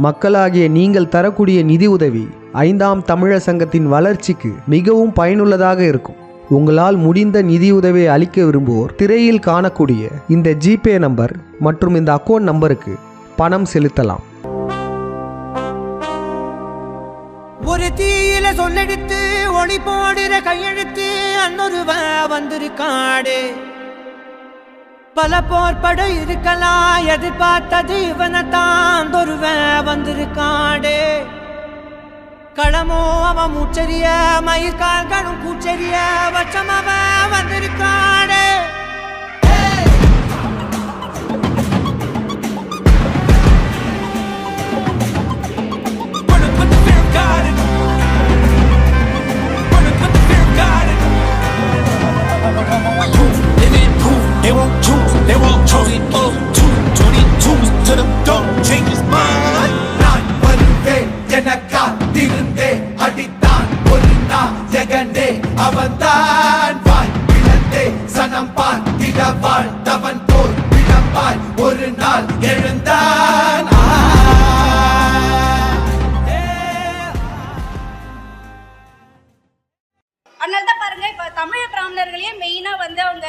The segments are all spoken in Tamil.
மக்களாகிய நீங்கள் தரக்கூடிய நிதி உதவி 5ஆம் தமிழர் சங்கத்தின் வளர்ச்சிக்கு மிகவும் பயனுள்ளதாக இருக்கும். உங்களால் முடிந்த நிதியுதவியை அளிக்க விரும்புவோர் திரையில் காணக்கூடிய இந்த ஜிபே நம்பர் மற்றும் இந்த அக்கௌண்ட் நம்பருக்கு பணம் செலுத்தலாம். ஒரு தீயில சொல்லெடுத்து ஒளி போடுற கையெழுத்து அன்னொருவ வந்திருக்காடு. பல போர்பட இருக்கலாம், எதிர்பார்த்தது இவனைத்தான் ஒருவ வந்திருக்காடு. களமோ அவன் மூச்சரிய, மயிர்கால்களும் கூச்சரிய, வச்சம் அவன் வந்திருக்காடு. They won't choose, they won't choose it. 222 to the door, change his mind. நான் வருவேன் எனக்கா திருந்தே அடித்தான் ஒரு நாள் ஜெகனே அவன்தான் வாய் இழந்தே சனம் பார்த்திட வாழ்ந்தவன் போர் விடப்பாய் ஒரு நாள் எழுந்தான். அதனால தான் பாருங்க, இப்போ தமிழ் பிராமணர்களையே மெயினாக வந்து அவங்க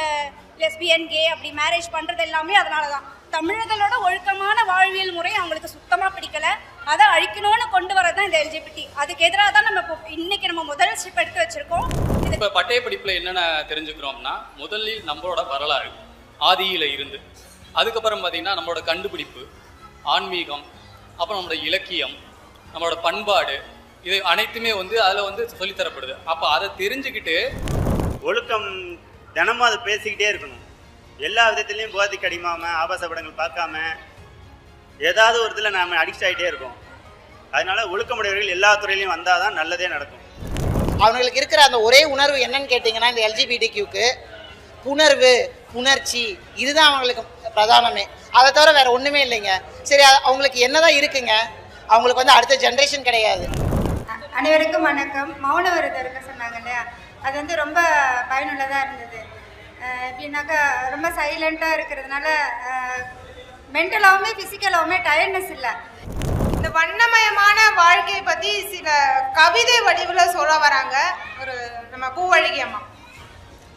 லெஸ்பியன் கே அப்படி மேரேஜ் பண்ணுறது எல்லாமே அதனால தான். தமிழர்களோட ஒழுக்கமான வாழ்வியல் முறை அவங்களுக்கு சுத்தமாக பிடிக்கல, அதை அழிக்கணும்னு கொண்டு வரது தான் இந்த LGBT. அதுக்கு எதிராக தான் நம்ம இப்போ இன்னைக்கு நம்ம முதல் ஸ்டெப் எடுத்து வச்சிருக்கோம். இப்போ பட்டய படிப்பில் என்னென்ன தெரிஞ்சுக்கிறோம்னா, முதலில் நம்மளோட வரலாறு ஆதியில் இருந்து, அதுக்கப்புறம் பார்த்திங்கன்னா நம்மளோட கண்டுபிடிப்பு, ஆன்மீகம், அப்புறம் நம்மளோட இலக்கியம், நம்மளோட பண்பாடு, இது அனைத்துமே வந்து அதில் வந்து சொல்லித்தரப்படுது. அப்போ அதை தெரிஞ்சுக்கிட்டு ஒழுக்கம் தினமும் அதை பேசிக்கிட்டே இருக்கணும். எல்லா விதத்துலேயும் போதைக்கு அடிமாமல் ஆபாச படங்கள் பார்க்காம ஏதாவது ஒரு இதில் நாம் அடிக்ட் ஆகிட்டே இருக்கோம். அதனால ஒழுக்கமுடையவர்கள் எல்லா துறையிலையும் வந்தால் தான் நல்லதே நடக்கும். அவங்களுக்கு இருக்கிற அந்த ஒரே உணர்வு என்னன்னு கேட்டிங்கன்னா, இந்த LGBTQ புணர்வு, புணர்ச்சி, இதுதான் அவங்களுக்கு பிரதானமே. அதை தவிர வேற ஒன்றுமே இல்லைங்க. சரி, அவங்களுக்கு என்னதான் இருக்குங்க? அவங்களுக்கு வந்து அடுத்த ஜென்ரேஷன் கிடையாது. அனைவருக்கும் வணக்கம். மௌன விரதம் இருக்க சொன்னாங்க இல்லையா, அது வந்து ரொம்ப பயனுள்ளதாக இருந்தது. எப்படின்னாக்கா ரொம்ப சைலண்ட்டாக இருக்கிறதுனால மென்டலாகவுமே ஃபிசிக்கலாகவுமே டயர்ட்னஸ் இல்லை. இந்த வண்ணமயமான வாழ்க்கையை பற்றி சில கவிதை வடிவில் சொல்ல வராங்க ஒரு நம்ம பூவழகி அம்மா.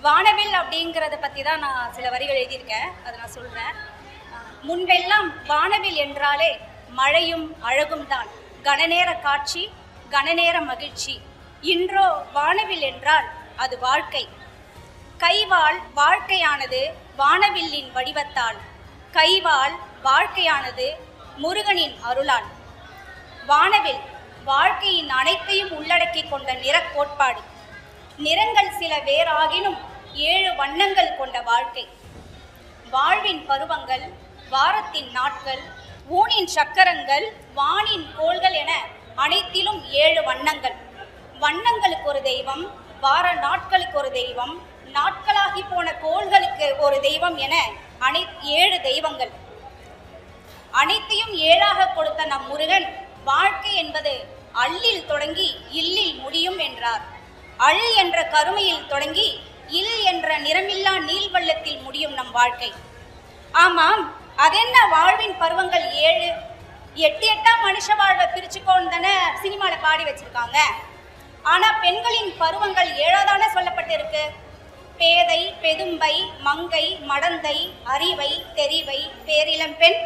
வானவில் அப்படிங்கிறத பற்றி தான் நான் சில வரிகள் எழுதியிருக்கேன், அதை நான் சொல்கிறேன். முன்பெல்லாம் வானவில் என்றாலே மழையும் அழகும் தான், கனநேர காட்சி, கனநேர மகிழ்ச்சி. இன்றோ வானவில் என்றால் அது வாழ்க்கை. கைவாள் வாழ்க்கையானது வானவில்லின் வடிவத்தால், கைவாள் வாழ்க்கையானது முருகனின் அருளால். வானவில் வாழ்க்கையின் அனைத்தையும் உள்ளடக்கி கொண்ட நிற கோட்பாடு. நிறங்கள் சில வேறாகினும் 7 வண்ணங்கள் கொண்ட வாழ்க்கை. வாழ்வின் பருவங்கள், வாரத்தின் நாட்கள், ஊனின் சக்கரங்கள், வானின் கோள்கள் என அனைத்திலும் 7 வண்ணங்கள். வண்ணங்களுக்கு ஒரு தெய்வம், வார நாட்களுக்கு ஒரு தெய்வம், நாட்களாகி போன கோள்களுக்கு ஒரு தெய்வம் என 7 தெய்வங்கள். அனைத்தையும் 7ஆக கொடுத்த நம் முருகன், வாழ்க்கை என்பது அள்ளில் தொடங்கி இல்லில் முடியும் என்றார். அள் என்ற கருமையில் தொடங்கி இல் என்ற நிறமில்லா நீள்வள்ளத்தில் முடியும் நம் வாழ்க்கை. ஆமாம், அதென்ன வாழ்வின் பருவங்கள் 7? 8 மனுஷ வாழ்வை பிரிச்சுக்கோன்னு தானே சினிமாவில் பாடி வச்சிருக்காங்க. ஆனால் பெண்களின் பருவங்கள் 7ஆதானே சொல்லப்பட்டிருக்கு. பேதை, பெதும்பை, மங்கை, மடந்தை, அறிவை, தெரிவை, பேரிளம்பெண்.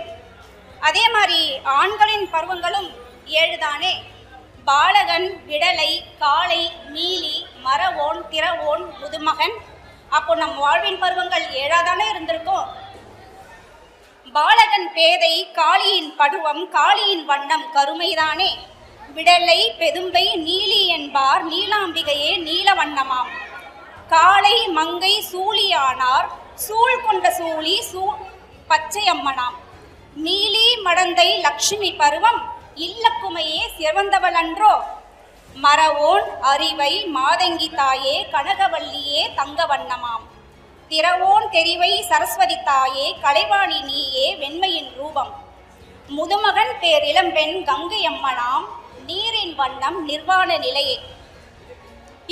அதே மாதிரி ஆண்களின் பருவங்களும் 7 தானே. பாலகன், விடலை, காளை, மீலி, மரவோன், திறவோன், முதுமகன். அப்போ நம் வாழ்வின் பருவங்கள் 7ஆதானே இருந்திருக்கும். பாலகன் பேதை, காளியின் பருவம், காளியின் வண்ணம் கருமைதானே. விடலை, பெதும்பை, நீலி என்பார், நீலாம்பிகையே நீல வண்ணமாம். காளை, மங்கை, சூழியானார், சூழ் கொண்ட சூழி பச்சையம்மனாம். நீலி, மடந்தை, லட்சுமி பருவம், இல்லக்குமையே சிறந்தவள் அன்றோ. மரவோன், அறிவை, மாதங்கி தாயே, கனகவல்லியே தங்க வண்ணமாம். திறவோன், தெரிவை, சரஸ்வதி தாயே, கலைவாணி நீயே, வெண்மையின் ரூபம். முதுமகன் பேரிளம்பெண், கங்கை அம்மனாம், நீரின் வண்ணம், நிர்வாண நிலையே.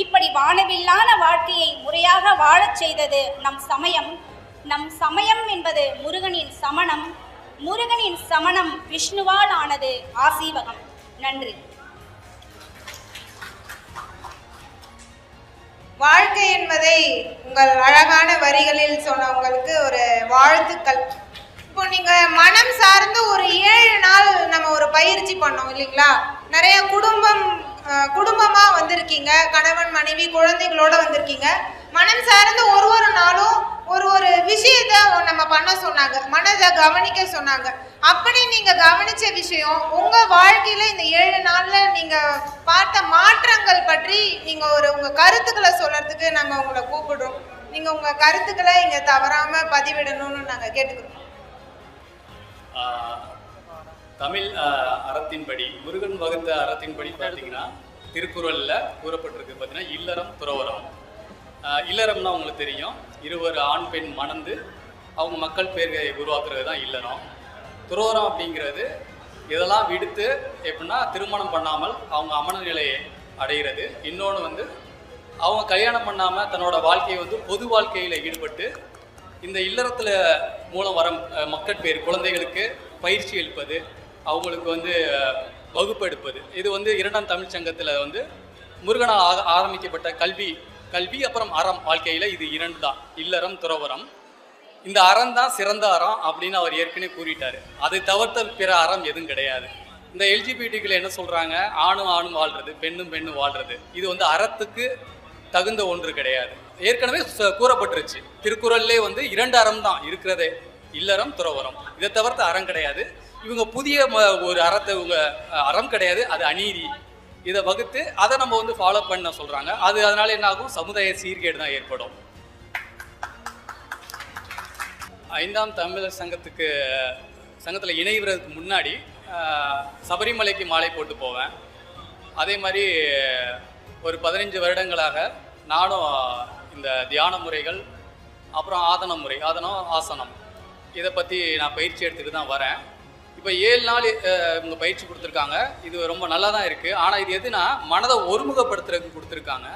இப்படி வானவில்லான வாழ்க்கையை முறையாக வாழச் செய்தது நம் சமயம். நம் சமயம் என்பது முருகனின் சமணம். முருகனின் சமணம் விஷ்ணுவால் ஆனது ஆசீவகம். நன்றி. வாழ்க்கை என்பதை உங்கள் அழகான வரிகளில் சொன்னவங்களுக்கு ஒரு வாழ்த்துக்கள். இப்போ நீங்க மனம் சார்ந்த ஒரு 7 நாள் நம்ம ஒரு பயிற்சி பண்ணோம் இல்லைங்களா? நிறைய குடும்பமா வந்திருக்கீங்க, கணவன் மனைவி குழந்தைகளோட வந்திருக்கீங்க. மனம் சார்ந்த ஒரு நாளும் ஒரு விஷயத்த நம்ம பண்ண சொன்னாங்க, மனதை கவனிக்க சொன்னாங்க. அப்படி நீங்க கவனிச்ச விஷயம் உங்க வாழ்க்கையில இந்த 7 நாள்ல நீங்க பார்த்த மாற்றங்கள் பற்றி நீங்க உங்க கருத்துக்களை சொல்றதுக்கு நாங்க உங்களை கூப்பிடுறோம். நீங்க உங்க கருத்துக்களை இங்க தவறாம பதிவிடணும்னு நாங்க கேட்டுக்கிறோம். தமிழ் அறத்தின்படி, முருகன் வகுத்த அறத்தின்படி பார்த்தீங்கன்னா திருக்குறளில் கூறப்பட்டிருக்கு பார்த்தீங்கன்னா இல்லறம் துறவரம். இல்லறம்னா உங்களுக்கு தெரியும், இருவர் ஆண் பெண் மணந்து அவங்க மக்கள் பேர்களை உருவாக்குறது தான் இல்லறம். துறவரம் அப்படிங்கிறது இதெல்லாம் விடுத்து எப்படின்னா திருமணம் பண்ணாமல் அவங்க அமன நிலையை அடைகிறது. இன்னொன்று வந்து அவங்க கல்யாணம் பண்ணாமல் தன்னோட வாழ்க்கையை வந்து பொது வாழ்க்கையில் ஈடுபட்டு இந்த இல்லறத்தில் மூலம் வர மக்கள் பேர் குழந்தைகளுக்கு பயிற்சி அளிப்பது, அவங்களுக்கு வந்து வகுப்பு எடுப்பது. இது வந்து 2ஆம் தமிழ் சங்கத்தில் வந்து முருகனால் ஆரம்பிக்கப்பட்ட கல்வி அப்புறம் அறம் வாழ்க்கையில் இது 2 தான், இல்லறம் துறவரம். இந்த அறம் தான் சிறந்த அறம் அப்படின்னு அவர் ஏற்கனவே கூறிட்டார். அதை தவிர்த்த பிற அறம் எதுவும் கிடையாது. இந்த எல்ஜிபிடிக்கள் என்ன சொல்கிறாங்க, ஆணும் வாழ்கிறது, பெண்ணும் வாழ்கிறது, இது வந்து அறத்துக்கு தகுந்த ஒன்று கிடையாது. ஏற்கனவே கூறப்பட்டுருச்சு திருக்குறள்லே வந்து 2 அறம் தான் இருக்கிறதே, இல்லறம் துறவரம். இதை தவிர்த்த அறம் கிடையாது. இவங்க புதிய ஒரு அறத்தை இவங்க அறம் கிடையாது, அது அநீதி, இதை வகுத்து அதை நம்ம வந்து ஃபாலோ பண்ண சொல்கிறாங்க. அதனால என்ன ஆகும், சமுதாய சீர்கேடு தான் ஏற்படும். 5ஆம் தமிழர் சங்கத்தில் இணைவதற்கு முன்னாடி சபரிமலைக்கு மாலை போட்டு போவேன். அதே மாதிரி ஒரு 15 வருடங்களாக நானும் இந்த தியான முறைகள் அப்புறம் ஆசனம் இதை பற்றி நான் பயிற்சி எடுத்துகிட்டு தான் வரேன். இப்போ 7 நாள் இவங்க பயிற்சி கொடுத்துருக்காங்க. இது ரொம்ப நல்லா தான் இருக்குது. ஆனால் இது எதுனா மனதை ஒருமுகப்படுத்துறதுக்கு கொடுத்துருக்காங்க.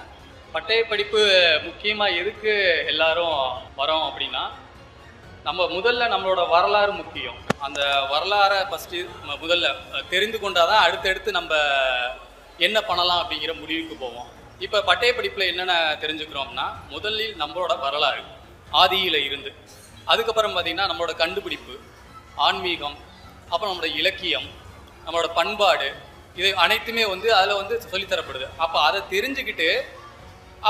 பட்டய படிப்பு முக்கியமாக எதுக்கு எல்லாரும் வரோம் அப்படின்னா, முதல்ல நம்மளோட வரலாறு முக்கியம். அந்த வரலாறை ஃபஸ்ட்டு முதல்ல தெரிந்து கொண்டால் தான் அடுத்தடுத்து நம்ம என்ன பண்ணலாம் அப்படிங்கிற முடிவுக்கு போவோம். இப்போ பட்டய படிப்பில் என்னென்ன தெரிஞ்சுக்கிறோம்னா, முதலில் நம்மளோட வரலாறு ஆதியில் இருந்து, அதுக்கப்புறம் பார்த்திங்கன்னா நம்மளோட கண்டுபிடிப்பு, ஆன்மீகம், அப்புறம் நம்மளோட இலக்கியம், நம்மளோட பண்பாடு, இது அனைத்துமே வந்து அதில் வந்து சொல்லித்தரப்படுது. அப்போ அதை தெரிஞ்சுக்கிட்டு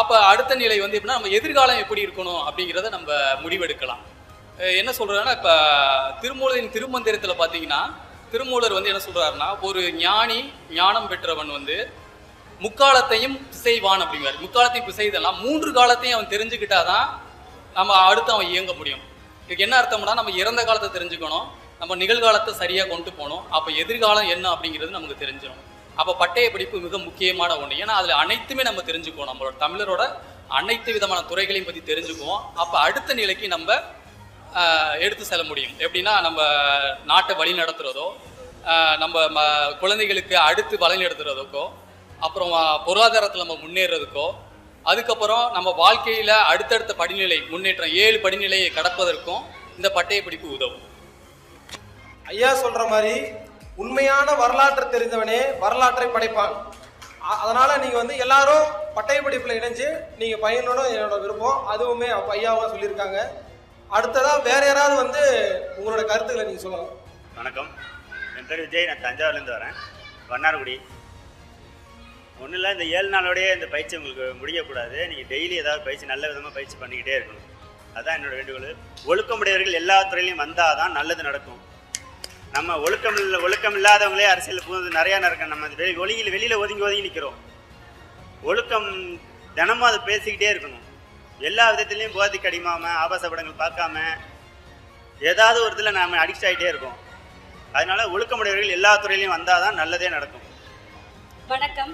அப்போ அடுத்த நிலை வந்து எப்படின்னா நம்ம எதிர்காலம் எப்படி இருக்கணும் அப்படிங்கிறத நம்ம முடிவெடுக்கலாம். என்ன சொல்கிறதுனா, இப்போ திருமூலரின் திருமந்திரத்தில் பார்த்தீங்கன்னா திருமூலர் வந்து என்ன சொல்கிறாருன்னா, ஒரு ஞானம் பெற்றவன் வந்து முக்காலத்தையும் பிசைவான் அப்படிங்கிறார். முக்காலத்தையும் பிசைதெல்லாம் 3 காலத்தையும் அவன் தெரிஞ்சுக்கிட்டாதான் நம்ம அடுத்து அவன் இயங்க முடியும். இதுக்கு என்ன அர்த்தம்னா, நம்ம இறந்த காலத்தை தெரிஞ்சுக்கணும், நம்ம நிகழ்காலத்தை சரியாக கொண்டு போகணும், அப்போ எதிர்காலம் என்ன அப்படிங்கிறது நமக்கு தெரிஞ்சிடும். அப்போ பட்டய படிப்பு மிக முக்கியமான ஒன்று. ஏன்னா அதில் அனைத்துமே நம்ம தெரிஞ்சுக்குவோம், நம்மளோட தமிழரோட அனைத்து விதமான துறைகளையும் பற்றி தெரிஞ்சுக்குவோம். அப்போ அடுத்த நிலைக்கு நம்ம எடுத்து செல்ல முடியும். எப்படின்னா நம்ம நாட்டை வழி நடத்துகிறதோ, நம்ம குழந்தைகளுக்கு அடுத்து வழி நடத்துகிறதுக்கோ, அப்புறம் பொருளாதாரத்தில் நம்ம முன்னேறதுக்கோ, அதுக்கப்புறம் நம்ம வாழ்க்கையில் அடுத்தடுத்த படிநிலை முன்னேற்றம் 7 படிநிலையை கடப்பதற்கும் இந்த பட்டய படிப்பு உதவும். ஐயா சொல்ற மாதிரி உண்மையான வரலாற்றை தெரிந்தவனே வரலாற்றை படைப்பான். அதனால நீங்க வந்து எல்லாரும் பட்டய படிப்புல இணைஞ்சு நீங்க பயனோட என்னோட விருப்பம். அதுவுமே ஐயாவும் சொல்லியிருக்காங்க. அடுத்ததா வேற யாராவது வந்து உங்களோட கருத்துக்களை நீங்க சொல்லலாம். வணக்கம், என் பேர் விஜய், நான் தஞ்சாவூர்லேருந்து வரேன், வண்ணார்குடி. ஒன்றும் இல்லை, இந்த 7 நாளோடய இந்த பயிற்சி உங்களுக்கு முடியக்கூடாது. நீங்கள் டெய்லி ஏதாவது பயிற்சி நல்ல விதமாக பயிற்சி பண்ணிக்கிட்டே இருக்கணும். அதுதான் என்னோடய வேண்டுகோள். ஒழுக்கமுடையவர்கள் எல்லா துறையிலையும் வந்தால் தான் நல்லது நடக்கும். நம்ம ஒழுக்கம் இல்லாதவங்களே அரசியல் புகுந்து நிறையா நடக்கும். நம்ம வெளியில் ஒதுங்கி நிற்கிறோம். ஒழுக்கம் தினமும் அதை பேசிக்கிட்டே இருக்கணும். எல்லா விதத்துலேயும் போதைக்கு அடிமாமல் ஆபாச படங்கள் பார்க்காம ஏதாவது ஒரு இதில் நாம் அடிக்ட் ஆகிட்டே இருக்கோம். அதனால் ஒழுக்கமுடையவர்கள் எல்லா துறையிலையும் வந்தால் தான் நல்லதே நடக்கும். வணக்கம்.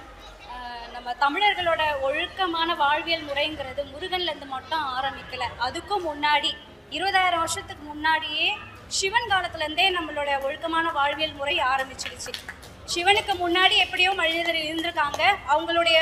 நம்ம தமிழர்களோட ஒழுக்கமான வாழ்வியல் முறைங்கிறது முருகன்லேருந்து மட்டும் ஆரம்பிக்கலை. அதுக்கும் முன்னாடி 20,000 வருஷத்துக்கு முன்னாடியே சிவன் காலத்துலேருந்தே நம்மளோட ஒழுக்கமான வாழ்வியல் முறை ஆரம்பிச்சிடுச்சு. சிவனுக்கு முன்னாடி எப்படியோ மனிதர் இருந்திருக்காங்க. அவங்களுடைய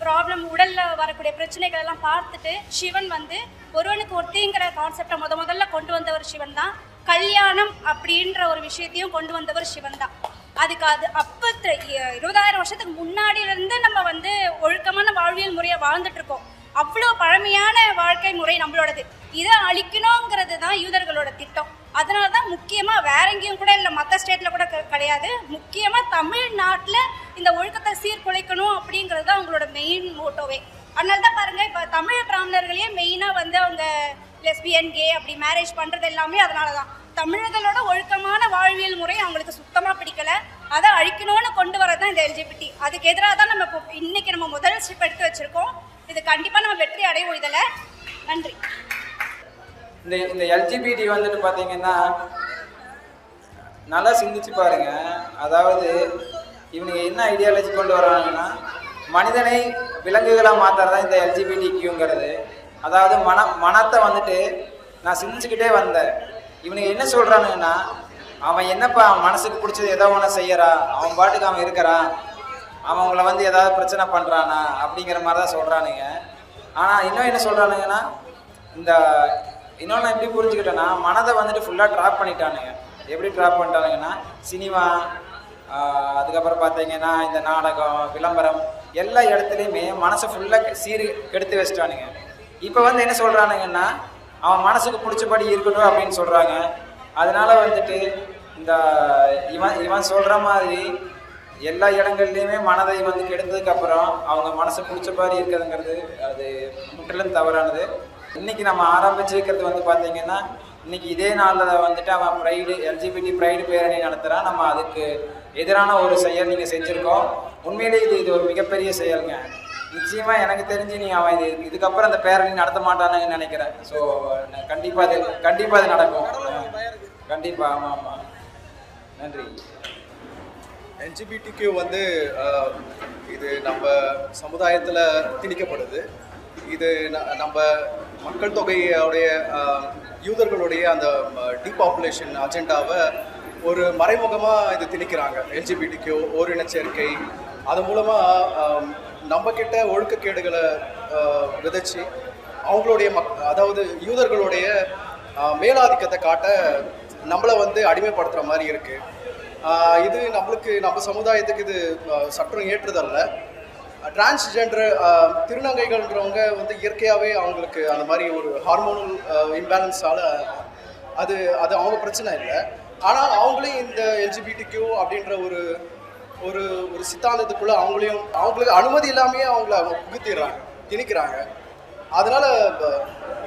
ப்ராப்ளம், உடலில் வரக்கூடிய பிரச்சனைகள் எல்லாம் பார்த்துட்டு சிவன் வந்து ஒருவனுக்கு ஒருத்திங்கிற கான்செப்டை முதல்ல கொண்டு வந்தவர் சிவன் தான். கல்யாணம் அப்படின்ற ஒரு விஷயத்தையும் கொண்டு வந்தவர் சிவன் தான். அதுக்கு அப்போ 20,000 வருஷத்துக்கு முன்னாடியிலேருந்து நம்ம வந்து ஒழுக்கமான வாழ்வியல் முறையை வாழ்ந்துட்டு இருக்கோம். அவ்வளோ பழமையான வாழ்க்கை முறை நம்மளோடது. இதை அழிக்கணுங்கிறது தான் யூதர்களோட திட்டம். அதனால தான் முக்கியமாக வேற எங்கேயும் கூட இல்லை, மற்ற ஸ்டேட்டில் கூட கிடையாது, முக்கியமாக தமிழ்நாட்டில் இந்த ஒழுக்கத்தை சீர்குலைக்கணும் அப்படிங்கிறது தான் அவங்களோட மெயின் மோட்டோவே. அதனால தான் பாருங்கள், இப்போ தமிழ் பிராமணர்களையே மெயினாக வந்து அவங்க லெஸ்பியன், கே அப்படி மேரேஜ் பண்ணுறது எல்லாமே அதனால தான். தமிழர்களோட ஒழுக்கமான வாழ்வியல் முறை அவங்களுக்கு சுத்தமாக பிடிக்கலை, அதை அழிக்கணும்னு கொண்டு வரது தான் இந்த எல்ஜிபிடி. அதுக்கு எதிராக தான் நம்ம இப்போ இன்னைக்கு நம்ம முதல் ஸ்டெப் எடுத்து வச்சுருக்கோம். இது கண்டிப்பாக நம்ம வெற்றி அடைவோம். இதில் நன்றி. இந்த எல்ஜிபிடி வந்துட்டு பார்த்தீங்கன்னா நல்லா சிந்திச்சு பாருங்க. அதாவது இவனுங்க என்ன ஐடியாலஜி கொண்டு வராங்கன்னா, மனிதனை விலங்குகளாக மாற்றுறதா இந்த எல்ஜிபிடிக்யூங்கிறது. அதாவது மனத்தை வந்துட்டு நான் சிந்திச்சுக்கிட்டே வந்தேன். இவனுங்க என்ன சொல்கிறானுங்கன்னா, அவன் என்னப்பா மனசுக்கு பிடிச்சது ஏதோ ஒன்று செய்யறா, அவன் பாட்டுக்கு அவன் இருக்கிறான், அவங்கள வந்து ஏதாவது பிரச்சனை பண்ணுறானா அப்படிங்கிற மாதிரி தான் சொல்கிறானுங்க. ஆனால் இன்னும் என்ன சொல்கிறானுங்கன்னா, இன்னொன்று எப்படி புரிஞ்சுக்கிட்டேன்னா, மனதை வந்துட்டு ஃபுல்லாக ட்ராப் பண்ணிட்டானுங்க. எப்படி ட்ராப் பண்ணிட்டானுங்கன்னா, சினிமா, அதுக்கப்புறம் பார்த்தீங்கன்னா இந்த நாடகம், விளம்பரம், எல்லா இடத்துலையுமே மனசை ஃபுல்லாக கெடுத்து வச்சிட்டானுங்க. இப்போ வந்து என்ன சொல்கிறானுங்கன்னா, அவன் மனசுக்கு பிடிச்சபடி இருக்கட்டும் அப்படின்னு சொல்கிறாங்க. அதனால வந்துட்டு இவன் சொல்கிற மாதிரி எல்லா இடங்கள்லையுமே மனதை வந்து கெடுத்ததுக்கப்புறம் அவங்க மனசு பிடிச்ச மாதிரி இருக்கிறதுங்கிறது அது முற்றிலும் தவறானது. இன்றைக்கி நம்ம ஆரம்பிச்சிருக்கிறது வந்து பார்த்திங்கன்னா, இன்றைக்கி இதே நாளில் வந்துட்டு அவன் எல்ஜிபிடி ப்ரைடு பேரணி நடத்துகிறான். நம்ம அதுக்கு எதிரான ஒரு செயல் நீங்கள் செஞ்சுருக்கோம். உண்மையிலேயே இது ஒரு மிகப்பெரிய செயலுங்க. நிச்சயமாக எனக்கு தெரிஞ்சு அவன் இதுக்கப்புறம் அந்த பேரணி நடத்த மாட்டானுங்கன்னு நினைக்கிறேன். ஸோ கண்டிப்பாக அது நடக்கும். கண்டிப்பாக. ஆமாம் ஆமாம். நன்றி. எல்ஜிபிடிக்கு வந்து இது நம்ம சமுதாயத்தில் திணிக்கப்படுது. இது நம்ம மக்கள் தொகையோடைய யூதர்களுடைய அந்த டீபாப்புலேஷன் அஜெண்டாவை ஒரு மறைமுகமாக இது திணிக்கிறாங்க. எல்ஜிபிடிக்கு ஓரினச்சேர்க்கை, அது மூலமாக நம்மக்கிட்ட ஒழுக்கக்கேடுகளை விதைச்சி அவங்களுடைய அதாவது யூதர்களுடைய மேலாதிக்கத்தை காட்ட நம்மளை வந்து அடிமைப்படுத்துகிற மாதிரி இருக்குது. இது நம்ம சமுதாயத்துக்கு இது சட்டம் ஏற்றுதல்ல. டிரான்ஸ்ஜெண்டர் திருநங்கைகள்ன்றவங்க வந்து இயற்கையாகவே அவங்களுக்கு அந்த மாதிரி ஒரு ஹார்மோனல் இம்பேலன்ஸால் அது அவங்க பிரச்சனை இல்லை. ஆனால் அவங்களையும் இந்த எல்ஜிபிடிக்யூ அப்படின்ற ஒரு ஒரு ஒரு சித்தாந்தத்துக்குள்ளே அவங்களுக்கு அனுமதி இல்லாமையே அவங்க புகுத்திடுறாங்க, திணிக்கிறாங்க. அதனால்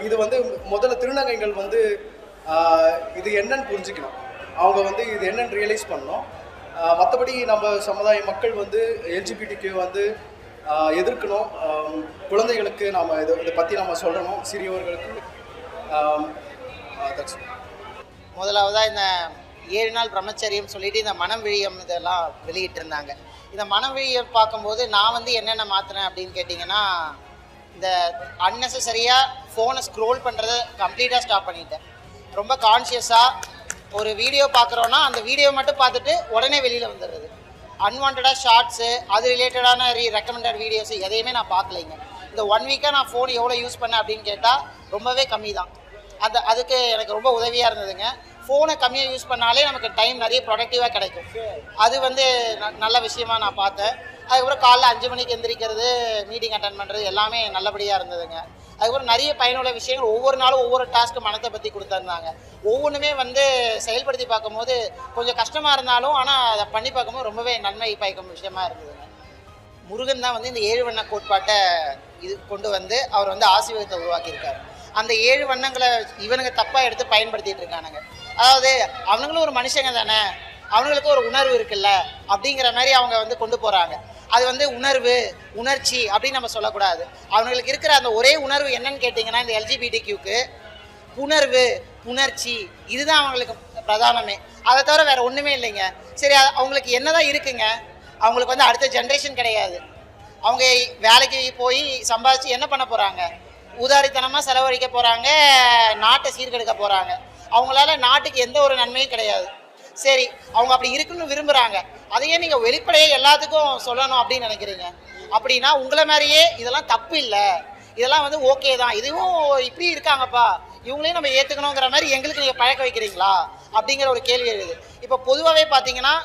இது வந்து முதல்ல திருநங்கைகள் வந்து இது என்னன்னு புரிஞ்சுக்கணும். அவங்க வந்து இது என்னன்னு ரியலைஸ் பண்ணணும். மற்றபடி நம்ம சமுதாய மக்கள் வந்து எல்ஜிபிடிக்கு வந்து எதிர்க்கணும். குழந்தைகளுக்கு நாம் இதை பற்றி நம்ம சொல்லணும், சிறியவர்களுக்கு. முதலாவதாக இந்த 7 நாள் பிரம்மச்சரியம் சொல்லிட்டு இந்த மனம் விழியம் இதெல்லாம் வெளியிட்டிருந்தாங்க. இந்த மனம் விழியம் பார்க்கும்போது நான் வந்து என்னென்ன மாற்றினேன் அப்படின்னு கேட்டிங்கன்னா, இந்த அன்னெசரியாக ஃபோனை ஸ்க்ரோல் பண்ணுறதை கம்ப்ளீட்டாக ஸ்டாப் பண்ணிட்டேன். ரொம்ப கான்ஷியஸாக ஒரு வீடியோ பார்க்குறோன்னா அந்த வீடியோ மட்டும் பார்த்துட்டு உடனே வெளியில் வந்துடுறது. அன்வான்டாக ஷார்ட்ஸு, அது ரிலேட்டடான ரெக்கமெண்டட் வீடியோஸு எதையுமே நான் பார்க்கலைங்க. இந்த 1 வீக்காக நான் ஃபோன் எவ்வளோ யூஸ் பண்ணேன் அப்படின்னு கேட்டால் ரொம்பவே கம்மி தான். அதுக்கு எனக்கு ரொம்ப உதவியாக இருந்ததுங்க. ஃபோனை கம்மியாக யூஸ் பண்ணாலே நமக்கு டைம் நிறைய ப்ரொடக்டிவாக கிடைக்கும். அது வந்து நல்ல விஷயமாக நான் பார்த்தேன். அதுக்கப்புறம் காலைல 5 மணிக்கு எந்திரிக்கிறது, மீட்டிங் அட்டன் பண்ணுறது எல்லாமே நல்லபடியாக இருந்ததுங்க. அதுக்கப்புறம் நிறைய பயனுள்ள விஷயங்கள் ஒவ்வொரு நாளும் ஒவ்வொரு டாஸ்க்கு மனத்தை பற்றி கொடுத்துருந்தாங்க. ஒவ்வொன்றுமே வந்து செயல்படுத்தி பார்க்கும்போது கொஞ்சம் கஷ்டமாக இருந்தாலும் ஆனால் அதை பண்ணி பார்க்கும்போது ரொம்பவே நன்மை பயக்கும் விஷயமா இருந்ததுங்க. முருகன் தான் வந்து இந்த 7 வண்ண கோட்பாட்டை இது கொண்டு வந்து அவர் வந்து ஆசீர்வாதத்தை உருவாக்கியிருக்காரு. அந்த 7 வண்ணங்களை இவனுங்க தப்பாக எடுத்து பயன்படுத்திட்டு இருக்கானுங்க. அதாவது அவனுங்களும் ஒரு மனுஷங்க தானே, அவனுங்களுக்கு ஒரு உணர்வு இருக்குல்ல அப்படிங்கிற மாதிரி அவங்க வந்து கொண்டு போகிறாங்க. அது வந்து உணர்வு, உணர்ச்சி அப்படின்னு நம்ம சொல்லக்கூடாது. அவங்களுக்கு இருக்கிற அந்த ஒரே உணர்வு என்னன்னு கேட்டிங்கன்னா, இந்த எல்ஜிபிடிக்யூக்கு புணர்வு, புணர்ச்சி, இதுதான் அவங்களுக்கு பிரதானமே. அதை தவிர வேறு ஒன்றுமே இல்லைங்க. சரி, அவங்களுக்கு என்ன தான் இருக்குங்க? அவங்களுக்கு வந்து அடுத்த ஜென்ரேஷன் கிடையாது. அவங்க வேலைக்கு போய் சம்பாதிச்சு என்ன பண்ண போகிறாங்க? உதாரித்தனமாக செலவழிக்க போகிறாங்க, நாட்டை சீர்கெடுக்க போகிறாங்க. அவங்களால நாட்டுக்கு எந்த ஒரு நன்மையும் கிடையாது. சரி, அவங்க அப்படி இருக்குன்னு விரும்புகிறாங்க. அதையே நீங்கள் வெளிப்படையே எல்லாத்துக்கும் சொல்லணும் அப்படின்னு நினைக்கிறீங்க. அப்படின்னா உங்களை மாதிரியே இதெல்லாம் தப்பு இல்லை, இதெல்லாம் வந்து ஓகே தான், இதுவும் இப்படி இருக்காங்கப்பா, இவங்களையும் நம்ம ஏற்றுக்கணுங்கிற மாதிரி எங்களுக்கு நீங்கள் பழக்க வைக்கிறீங்களா அப்படிங்கிற ஒரு கேள்வி எழுது. இப்போ பொதுவாகவே பார்த்தீங்கன்னா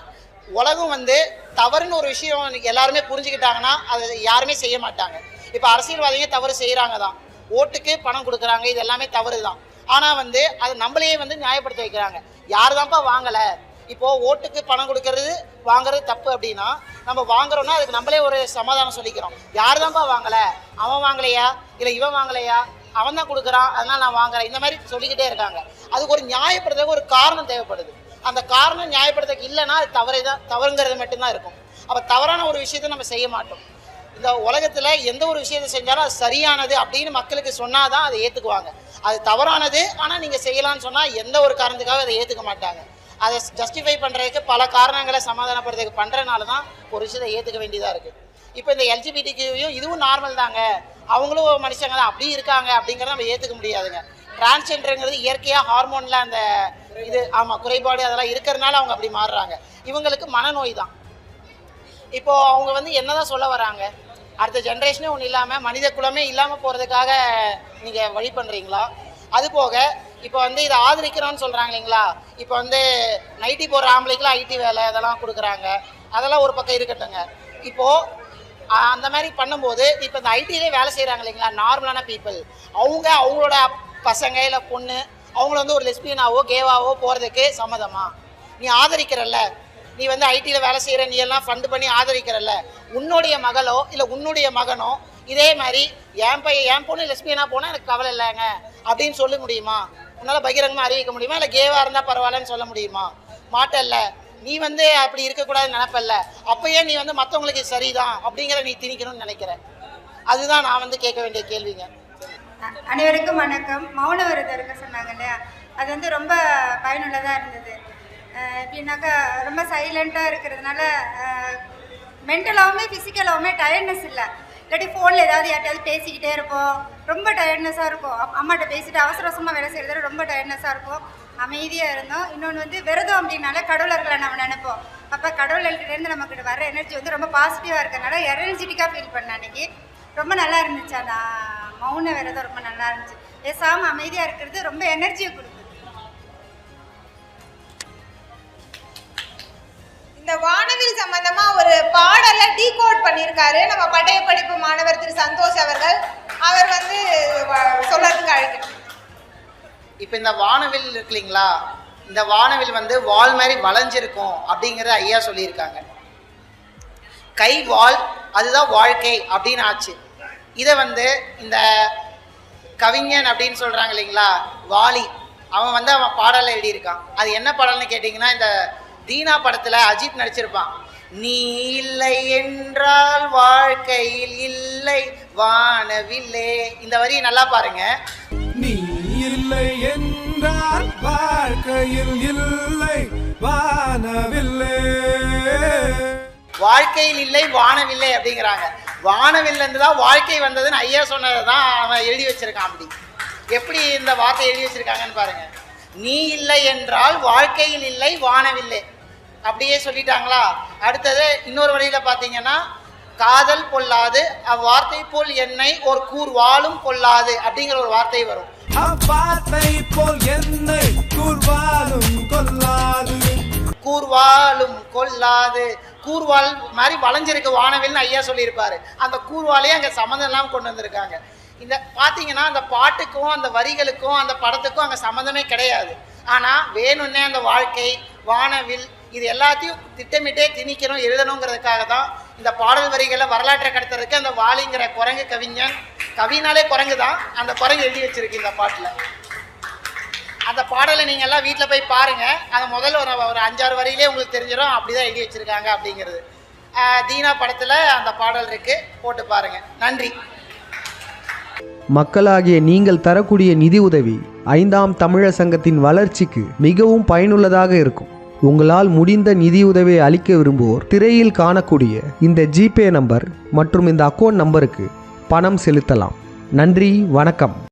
உலகம் வந்து தவறுன்னு ஒரு விஷயம் எல்லாருமே புரிஞ்சுக்கிட்டாங்கன்னா அதை யாருமே செய்ய மாட்டாங்க. இப்போ அரசியல்வாதிங்க தவறு செய்கிறாங்க தான், ஓட்டுக்கு பணம் கொடுக்குறாங்க, இது எல்லாமே தவறு தான். ஆனால் வந்து அது நம்மளையே வந்து நியாயப்படுத்த வைக்கிறாங்க. யார் தான்ப்பா வாங்கலை, இப்போது ஓட்டுக்கு பணம் கொடுக்கறது வாங்குறது தப்பு அப்படின்னா நம்ம வாங்குறோன்னா அதுக்கு நம்மளே ஒரு சமாதானம் சொல்லிக்கிறோம். யார் தான்ப்பா வாங்கலை, அவன் வாங்கலையா இல்லை இவன் வாங்கலையா, அவன் தான் கொடுக்குறான் அதனால் நான் வாங்குறேன், இந்த மாதிரி சொல்லிக்கிட்டே இருக்காங்க. அதுக்கு ஒரு நியாயப்படுத்த ஒரு காரணம் தேவைப்படுது. அந்த காரணம் நியாயப்படுத்த இல்லைன்னா அது தவறுங்கிறது மட்டும்தான் இருக்கும். அப்போ தவறான ஒரு விஷயத்தை நம்ம செய்ய மாட்டோம். இந்த உலகத்தில் எந்த ஒரு விஷயத்தை செஞ்சாலும் அது சரியானது அப்படின்னு மக்களுக்கு சொன்னால் தான் அதை ஏற்றுக்குவாங்க. அது தவறானது ஆனால் நீங்கள் செய்யலான்னு சொன்னால் எந்த ஒரு காரணத்துக்காக அதை ஏற்றுக்க மாட்டாங்க. அதை ஜஸ்டிஃபை பண்ணுறதுக்கு பல காரணங்களை சமாதானப்படுறதுக்கு பண்ணுறதுனால தான் ஒரு விஷயத்தை ஏற்றுக்க வேண்டியதாக இருக்குது. இப்போ இந்த எல்ஜிபிடிக்யூயும் இதுவும் நார்மல் தாங்க, அவங்களும் மனுஷங்க தான், அப்படி இருக்காங்க அப்படிங்கிறத நம்ம ஏற்றுக்க முடியாதுங்க. டிரான்ஸ்ஜெண்டருங்கிறது இயற்கையாக ஹார்மோனில் அந்த இது குறைபாடு அதெல்லாம் இருக்கிறதுனால அவங்க அப்படி மாறுறாங்க. இவங்களுக்கு மனநோய் தான். இப்போது அவங்க வந்து என்னதான் சொல்ல வராங்க, அடுத்த ஜென்ரேஷனே ஒன்றும் இல்லாமல் மனித குலமே இல்லாமல் போகிறதுக்காக நீங்கள் வழி பண்ணுறீங்களா? அதுபோக இப்போ வந்து இதை ஆதரிக்கிறோன்னு சொல்கிறாங்க இல்லைங்களா, இப்போ வந்து நைட்டி போடுற ஆம்பளைக்கெலாம் ஐடி வேலை அதெல்லாம் கொடுக்குறாங்க, அதெல்லாம் ஒரு பக்கம் இருக்கட்டுங்க. இப்போது அந்த மாதிரி பண்ணும்போது இப்போ இந்த ஐடியிலே வேலை செய்கிறாங்க இல்லைங்களா நார்மலான பீப்புள், அவங்களோட பசங்க இல்லை பொண்ணு அவங்கள வந்து ஒரு லெஸ்பியனாவோ கேவாவோ போகிறதுக்கு சம்மதமா? நீ ஆதரிக்கிறல்ல, நீ வந்து ஐடியில் வேலை செய்கிற நீ எல்லாம் ஃபண்டு பண்ணி ஆதரிக்கிறல்ல, உன்னுடைய மகளோ இல்லை உன்னுடைய மகனோ இதே மாதிரி என் பொண்ணு லெஸ்பியனாக போனால் எனக்கு கவலை இல்லைங்க அப்படின்னு சொல்ல முடியுமா? உன்னால் பகிரங்கமாக அறிவிக்க முடியுமா? இல்லை கேவாக இருந்தால் பரவாயில்லன்னு சொல்ல முடியுமா? மாட்டல்ல. நீ வந்து அப்படி இருக்கக்கூடாதுன்னு நினைப்பல்ல, அப்போயே நீ வந்து மற்றவங்களுக்கு சரிதான் அப்படிங்கிற நீ திணிக்கணும்னு நினைக்கிற. அதுதான் நான் வந்து கேட்க வேண்டிய கேள்விங்க. அனைவருக்கும் வணக்கம். மௌன விரதம் இருக்க சொன்னாங்க இல்லையா, அது வந்து ரொம்ப பயனுள்ளதாக இருந்தது. எப்படின்னாக்கா ரொம்ப சைலண்ட்டாக இருக்கிறதுனால மென்டலாகவுமே ஃபிசிக்கலாகவுமே டயர்ட்னஸ் இல்லை. இல்லாட்டி ஃபோனில் ஏதாவது யார்ட்டையாவது பேசிக்கிட்டே இருப்போம், ரொம்ப டயர்ட்னஸாக இருக்கும். அம்மாட்ட பேசிட்டு அவசர அவசரமாக வேலை செய்கிறத ரொம்ப டயர்ட்னஸாக இருக்கும். அமைதியாக இருந்தோம். இன்னொன்று வந்து விரதம் அப்படின்னால கடவுளர்களை நம்ம நினைப்போம். அப்போ கடவுள்கிட்டேருந்து நமக்கு வர எனர்ஜி வந்து ரொம்ப பாசிட்டிவாக இருக்கிறதுனால எனர்ஜெட்டிக்காக ஃபீல் பண்ணேன் அன்றைக்கி. ரொம்ப நல்லா இருந்துச்சு. அந்த மௌன விரதம் ரொம்ப நல்லா இருந்துச்சு. பேசாமல் அமைதியாக இருக்கிறது ரொம்ப எனர்ஜியை கொடுக்குது. இந்த வானவில் சம்பந்தமா ஒரு பாடலை டீகோட் பண்ணியிருக்காரு நம்ம பட்டய படிப்பு மாணவர் திரு சந்தோஷ் அவர்கள். அவர் வந்து சொல்றதுக்கு அழைக்கணும். இப்போ இந்த வானவில் இருக்கு இல்லைங்களா, இந்த வானவில் வந்து வால் மாதிரி வளைஞ்சிருக்கும் அப்படிங்கிறத ஐயா சொல்லியிருக்காங்க. கை வால் அதுதான் வாழ்க்கை அப்படின்னு ஆச்சு. இதை வந்து இந்த கவிஞன் அப்படின்னு சொல்கிறாங்க இல்லைங்களா வாலி, அவன் வந்து அவன் பாடலை எழுதியிருக்கான். அது என்ன பாடல்னு கேட்டிங்கன்னா இந்த தீனா படத்தில் அஜித் நடிச்சிருப்பான். நீ இல்லை என்றால் வாழ்க்கையில் இல்லை வானவில்லே, இந்த வரியை நல்லா பாருங்க. நீ இல்லை என்றால் வாழ்க்கையில் இல்லை வானவில்லை, வாழ்க்கையில் இல்லை வானவில்லை அப்படிங்கிறாங்க. வானவில்லேருந்து தான் வாழ்க்கை வந்ததுன்னு ஐயா சொன்னதை தான் அவன் எழுதி வச்சிருக்கான். அப்படி எப்படி இந்த வார்த்தை எழுதி வச்சிருக்காங்கன்னு பாருங்க. நீ இல்லை என்றால் வாழ்க்கையில் இல்லை வானவில்லை அப்படியே சொல்லிட்டாங்களா. அடுத்தது இன்னொரு வழியில் பார்த்தீங்கன்னா காதல் கொள்ளாது அவ்வார்த்தை போல் என்னை ஒரு கூர்வாலும் கொள்ளாது அப்படிங்கிற ஒரு வார்த்தை வரும். அவ்வார்த்தை போல் என்னை கூர்வாலும் கொள்ளாது, கூர்வாலும் கொள்ளாது, கூர்வால் மாதிரி வளைஞ்சிருக்கு வானவில்னு ஐயா சொல்லியிருப்பாரு. அந்த கூர்வாலையே அங்கே சம்மந்தம் இல்லாமல் கொண்டு வந்திருக்காங்க. இந்த பார்த்தீங்கன்னா அந்த பாட்டுக்கும் அந்த வரிகளுக்கும் அந்த படத்துக்கும் அங்கே சம்மந்தமே கிடையாது. ஆனால் வேணும்னே அந்த வாழ்க்கை வானவில் இது எல்லாத்தையும் திட்டமிட்டே திணிக்கணும் எழுதணுங்கிறதுக்காக தான் இந்த பாடல் வரிகளை வரலாற்றை கடத்துறதுக்கு அந்த வாலிங்கிற குரங்கு கவிஞன், கவினாலே குரங்கு தான், அந்த குரங்கு எழுதி வச்சிருக்கு இந்த பாட்டில். அந்த பாடலை நீங்கள் எல்லாம் வீட்டில் போய் பாருங்கள். அது முதல்ல ஒரு 5-6 வரியிலே உங்களுக்கு தெரிஞ்சிடும் அப்படி தான் எழுதி வச்சுருக்காங்க அப்படிங்கிறது. தீனா படத்தில் அந்த பாடல் இருக்குது, போட்டு பாருங்கள். நன்றி. மக்களாகிய நீங்கள் தரக்கூடிய நிதி உதவி 5ஆம் தமிழர் சங்கத்தின் வளர்ச்சிக்கு மிகவும் பயனுள்ளதாக இருக்கும். உங்களால் முடிந்த நிதியுதவியை அளிக்க விரும்புவோர் திரையில் காணக்கூடிய இந்த ஜிபே நம்பர் மற்றும் இந்த அக்கௌண்ட் நம்பருக்கு பணம் செலுத்தலாம். நன்றி, வணக்கம்.